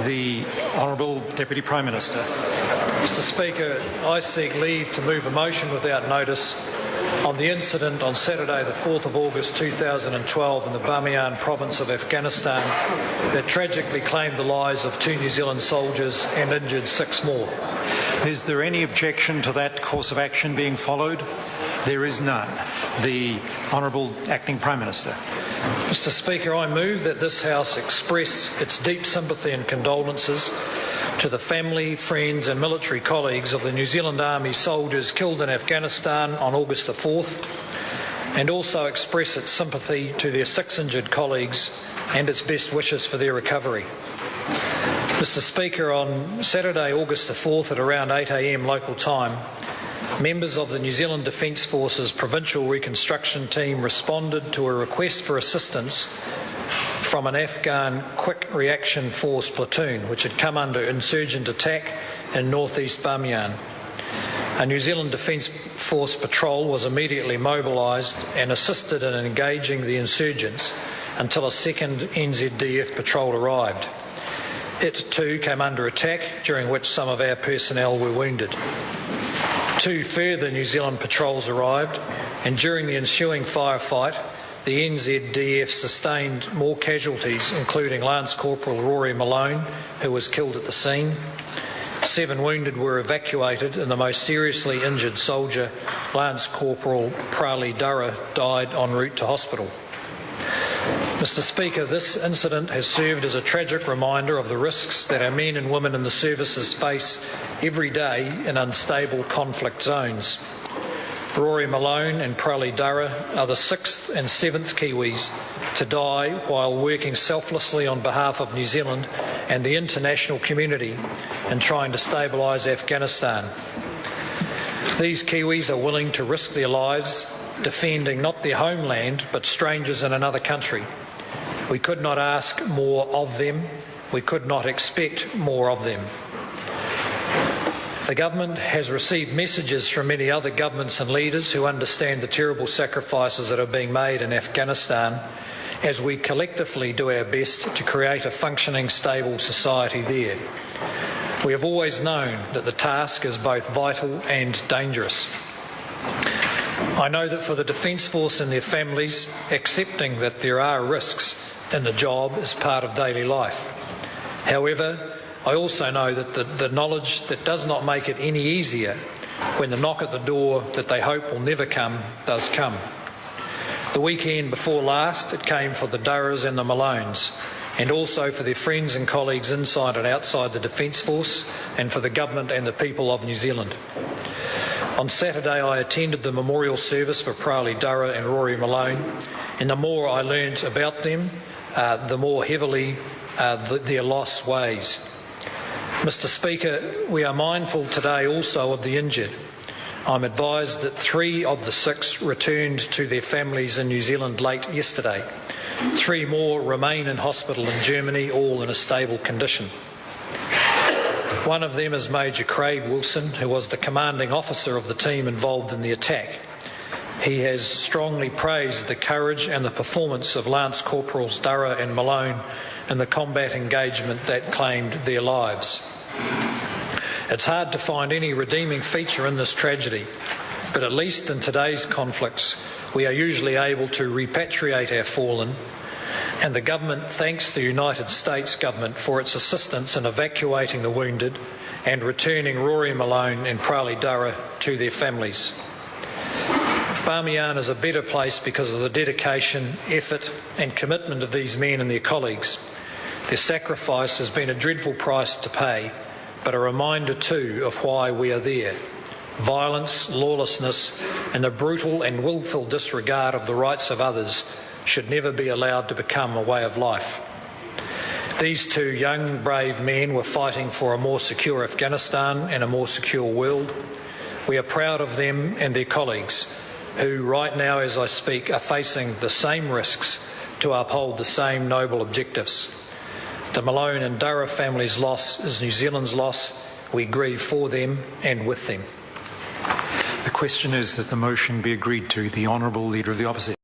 The Honourable Deputy Prime Minister. Mr Speaker, I seek leave to move a motion without notice on the incident on Saturday the 4th of August 2012 in the Bamiyan province of Afghanistan that tragically claimed the lives of 2 New Zealand soldiers and injured 6 more. Is there any objection to that course of action being followed? There is none. The Honourable Acting Prime Minister. Mr Speaker, I move that this House express its deep sympathy and condolences to the family, friends and military colleagues of the New Zealand Army soldiers killed in Afghanistan on August the 4th, and also express its sympathy to their 6 injured colleagues and its best wishes for their recovery. Mr Speaker, on Saturday, August the 4th at around 8 a.m. local time, members of the New Zealand Defence Force's Provincial Reconstruction Team responded to a request for assistance from an Afghan Quick Reaction Force platoon which had come under insurgent attack in northeast Bamiyan. A New Zealand Defence Force patrol was immediately mobilised and assisted in engaging the insurgents until a second NZDF patrol arrived. It too came under attack, during which some of our personnel were wounded. 2 further New Zealand patrols arrived, and during the ensuing firefight, the NZDF sustained more casualties, including Lance Corporal Rory Malone, who was killed at the scene. 7 wounded were evacuated, and the most seriously injured soldier, Lance Corporal Prali Durra, died en route to hospital. Mr Speaker, this incident has served as a tragic reminder of the risks that our men and women in the services face every day in unstable conflict zones. Rory Malone and Prali Durra are the 6th and 7th Kiwis to die while working selflessly on behalf of New Zealand and the international community in trying to stabilise Afghanistan. These Kiwis are willing to risk their lives defending not their homeland but strangers in another country. We could not ask more of them. We could not expect more of them. The government has received messages from many other governments and leaders who understand the terrible sacrifices that are being made in Afghanistan as we collectively do our best to create a functioning, stable society there. We have always known that the task is both vital and dangerous. I know that for the Defence Force and their families, accepting that there are risks in the job is part of daily life. However, I also know that the knowledge that does not make it any easier when the knock at the door that they hope will never come does come. The weekend before last, it came for the Durras and the Malones, and also for their friends and colleagues inside and outside the Defence Force, and for the government and the people of New Zealand. On Saturday, I attended the memorial service for Prali Durra and Rory Malone, and the more I learned about them, the more heavily their loss weighs. Mr Speaker, we are mindful today also of the injured. I'm advised that 3 of the 6 returned to their families in New Zealand late yesterday. 3 more remain in hospital in Germany, all in a stable condition. One of them is Major Craig Wilson, who was the commanding officer of the team involved in the attack. He has strongly praised the courage and the performance of Lance Corporals Durra and Malone in the combat engagement that claimed their lives. It's hard to find any redeeming feature in this tragedy, but at least in today's conflicts, we are usually able to repatriate our fallen, and the government thanks the United States government for its assistance in evacuating the wounded and returning Rory Malone and Prali Durra to their families. Bamiyan is a better place because of the dedication, effort and commitment of these men and their colleagues. Their sacrifice has been a dreadful price to pay, but a reminder too of why we are there. Violence, lawlessness and a brutal and willful disregard of the rights of others should never be allowed to become a way of life. These 2 young, brave men were fighting for a more secure Afghanistan and a more secure world. We are proud of them and their colleagues, who right now, as I speak, are facing the same risks to uphold the same noble objectives. The Malone and Durra families' loss is New Zealand's loss. We grieve for them and with them. The question is that the motion be agreed to. The Honourable Leader of the Opposition.